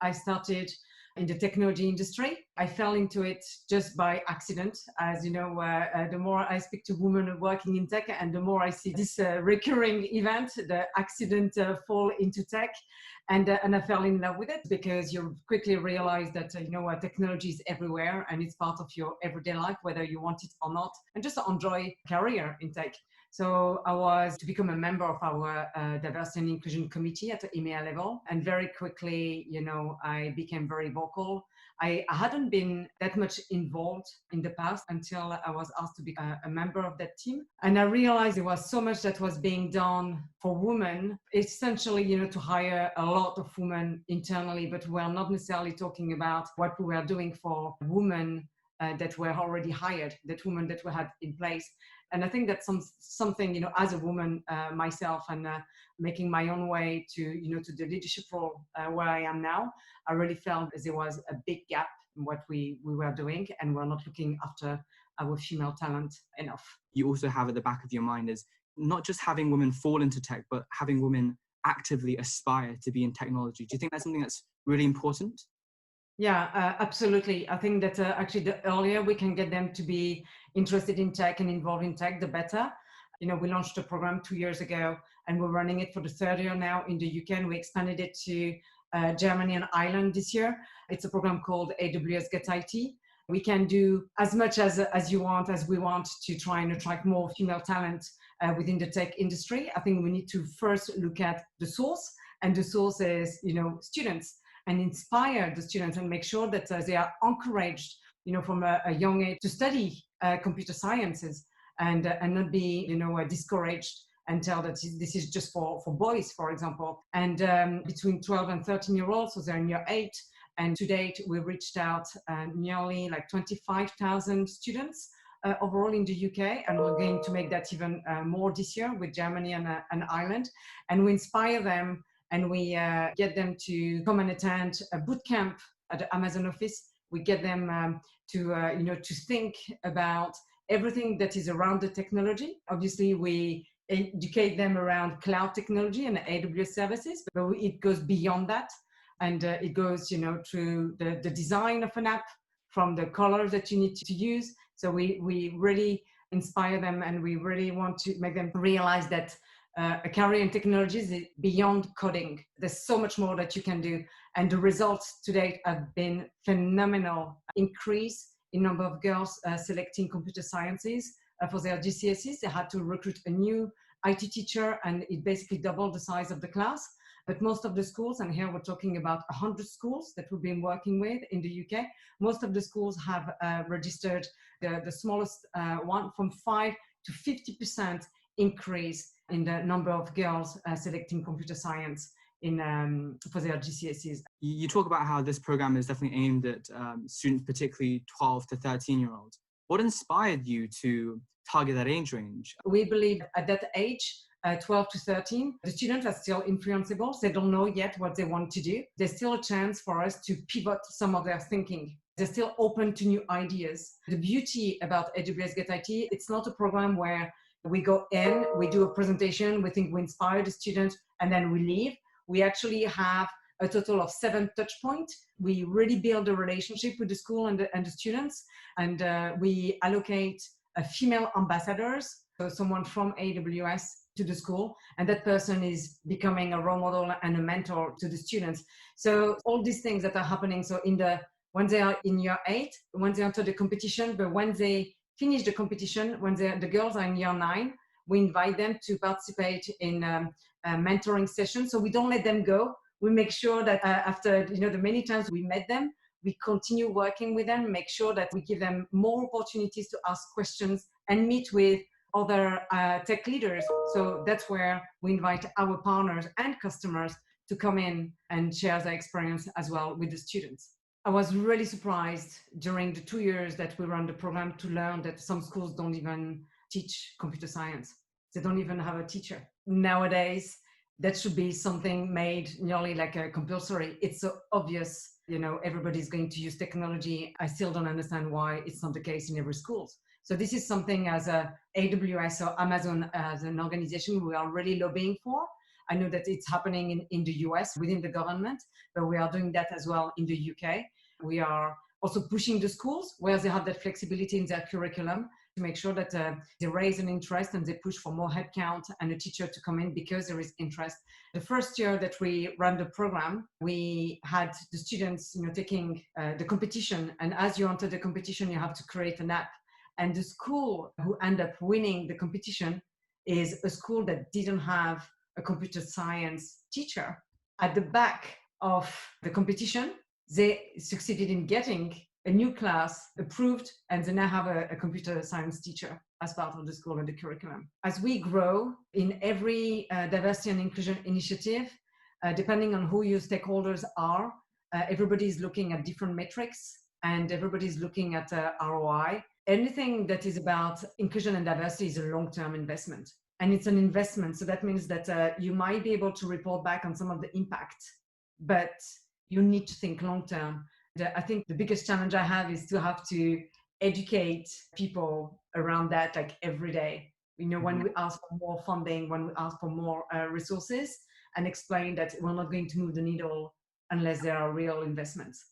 I started in the technology industry. I fell into it just by accident. As you know, the more I speak to women working in tech and the more I see this recurring event, the accident fall into tech. And I fell in love with it because you quickly realize that, technology is everywhere and it's part of your everyday life, whether you want it or not, and just enjoy career in tech. So I was to become a member of our diversity and inclusion committee at the EMEA level. And very quickly, I became very vocal. I hadn't been that much involved in the past until I was asked to be a member of that team. And I realized there was so much that was being done for women, essentially, to hire a lot of women internally, but we're not necessarily talking about what we were doing for women that were already hired, that women that we had in place. And I think that's something, as a woman myself and making my own way to the leadership role where I am now, I really felt there was a big gap in what we were doing, and we're not looking after our female talent enough. You also have at the back of your mind is not just having women fall into tech, but having women actively aspire to be in technology. Do you think that's something that's really important? Yeah, absolutely. I think that actually the earlier we can get them to be interested in tech and involved in tech, the better. We launched a program 2 years ago and we're running it for the third year now in the UK, and we expanded it to Germany and Ireland this year. It's a program called AWS Get IT. We can do as much as you want, as we want to try and attract more female talent within the tech industry. I think we need to first look at the source, and the source is, students, and inspire the students and make sure that they are encouraged, from a young age to study computer sciences and not be, discouraged and tell that this is just for boys, for example. And between 12 and 13-year-olds, so they're in year 8. And to date, we reached out nearly like 25,000 students overall in the UK, and we're going to make that even more this year with Germany and Ireland. And we inspire them, and we get them to come and attend a boot camp at the Amazon office. We get them to think about everything that is around the technology. Obviously, we educate them around cloud technology and AWS services, but it goes beyond that. And it goes, through the design of an app, from the colors that you need to use. So we really inspire them, and we really want to make them realize that a career in technology is beyond coding. There's so much more that you can do. And the results to date have been phenomenal. Increase in number of girls selecting computer sciences for their GCSEs. They had to recruit a new IT teacher, and it basically doubled the size of the class. But most of the schools, and here we're talking about 100 schools that we've been working with in the UK, most of the schools have registered the smallest one, from 5 to 50% increase in the number of girls selecting computer science for their GCSEs. You talk about how this program is definitely aimed at students, particularly 12 to 13-year-olds. What inspired you to target that age range? We believe at that age, 12 to 13, the students are still influenceable. They don't know yet what they want to do. There's still a chance for us to pivot some of their thinking. They're still open to new ideas. The beauty about AWS Get IT, it's not a program where we go in, we do a presentation, we think we inspire the student, and then we leave. We actually have a total of 7 touch points. We really build a relationship with the school and the students, and we allocate female ambassadors, so someone from AWS to the school, and that person is becoming a role model and a mentor to the students. So all these things that are happening, so when they are in year 8, when they enter the competition, but when they finish the competition, when the girls are in year 9, we invite them to participate in a mentoring session. So we don't let them go. We make sure that after the many times we met them, we continue working with them, make sure that we give them more opportunities to ask questions and meet with other tech leaders. So that's where we invite our partners and customers to come in and share their experience as well with the students. I was really surprised during the 2 years that we ran the program to learn that some schools don't even teach computer science. They don't even have a teacher. Nowadays, that should be something made nearly like a compulsory. It's so obvious, everybody's going to use technology. I still don't understand why it's not the case in every school. So this is something as a AWS or Amazon as an organization we are really lobbying for. I know that it's happening in the US within the government, but we are doing that as well in the UK. We are also pushing the schools where they have that flexibility in their curriculum to make sure that they raise an interest and they push for more headcount and a teacher to come in because there is interest. The first year that we ran the program, we had the students, taking the competition. And as you enter the competition, you have to create an app. And the school who end up winning the competition is a school that didn't have a computer science teacher. At the back of the competition, they succeeded in getting a new class approved, and they now have a computer science teacher as part of the school and the curriculum. As we grow in every diversity and inclusion initiative, depending on who your stakeholders are, everybody's looking at different metrics and everybody's looking at ROI. Anything that is about inclusion and diversity is a long-term investment. And it's an investment. So that means that you might be able to report back on some of the impact, but you need to think long-term. I think the biggest challenge I have is to have to educate people around that, like every day. When we ask for more funding, when we ask for more resources, and explain that we're not going to move the needle unless there are real investments.